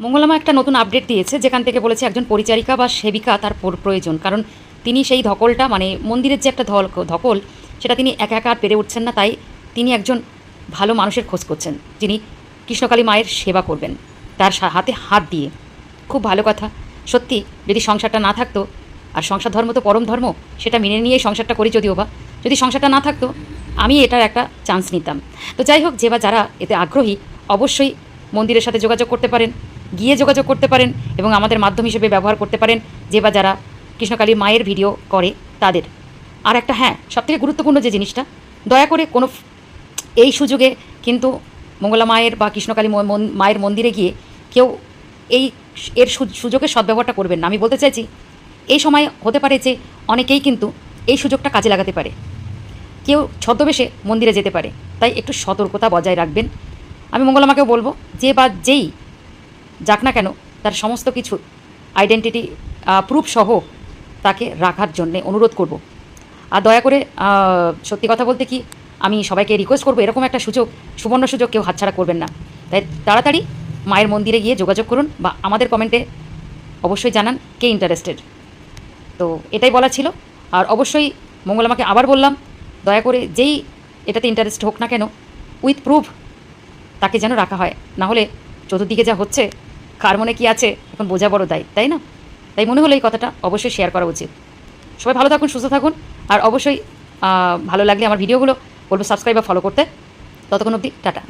মঙ্গলামা একটা নতুন আপডেট দিয়েছে, যেখান থেকে বলেছে একজন পরিচারিকা বা সেবিকা তার প্রয়োজন। কারণ তিনি সেই ধকলটা, মানে মন্দিরের যে একটা ধকল, সেটা তিনি একা একা আর পেরে উঠছেন না। তাই তিনি একজন ভালো মানুষের খোঁজ করছেন, যিনি কৃষ্ণকালী মায়ের সেবা করবেন তার হাতে হাত দিয়ে। খুব ভালো কথা। সত্যি, যদি সংসারটা না থাকতো, আর সংসার ধর্ম তো পরম ধর্ম, সেটা মেনে নিয়েই সংসারটা করি যদিও বা, যদি সংসারটা না থাকতো আমি এটার একটা চান্স নিতাম। তো যাই হোক, যে বা যারা এতে আগ্রহী অবশ্যই মন্দিরের সাথে যোগাযোগ করতে পারেন, গিয়ে যোগাযোগ করতে পারেন এবং আমাদের মাধ্যম হিসেবে ব্যবহার করতে পারেন, যে বা যারা কৃষ্ণকালী মায়ের ভিডিও করে তাদের। আর একটা, হ্যাঁ, সবথেকে গুরুত্বপূর্ণ যে জিনিসটা, দয়া করে কোনো এই সুযোগে কিন্তু মঙ্গলা মায়ের বা কৃষ্ণকালী মায়ের মন্দিরে গিয়ে কেউ এর সুযোগের সদ্ব্যবহারটা করবেন না। আমি বলতে চাইছি, এই সময় হতে পারে যে অনেকেই কিন্তু এই সুযোগটা কাজে লাগাতে পারে, কেউ ছদ্মবেশে মন্দিরে যেতে পারে। তাই একটু সতর্কতা বজায় রাখবেন। আমি মঙ্গলামাকেও বলবো, যে বা যেই যাক না কেন, তার সমস্ত কিছু আইডেন্টিটি প্রুফ সহ তাকে রাখার জন্যে অনুরোধ করব। আর দয়া করে সত্যি কথা বলতে কি, আমি সবাইকে রিকোয়েস্ট করবো, এরকম একটা সুযোগ, সুবর্ণ সুযোগ কেউ হাতছাড়া করবেন না। তাই তাড়াতাড়ি মায়ের মন্দিরে গিয়ে যোগাযোগ করুন, বা আমাদের কমেন্টে অবশ্যই জানান কে ইন্টারেস্টেড। তো এটাই বলা ছিল। আর অবশ্যই মঙ্গলামাকে আবার বললাম, দয়া করে যেই এটাতে ইন্টারেস্ট হোক না কেন, উইথ প্রুফ তাকে যেন রাখা হয়। না হলে চতুর্দিকে যা হচ্ছে, কার মনে কী আছে এখন বোঝা বড় দায়, তাই না? তাই মনে হলো এই কথাটা অবশ্যই শেয়ার করা উচিত। সবাই ভালো থাকুন, সুস্থ থাকুন। আর অবশ্যই ভালো লাগলে আমার ভিডিওগুলো বলবো সাবস্ক্রাইব বা ফলো করতে। ততক্ষণ অবধি টাটা।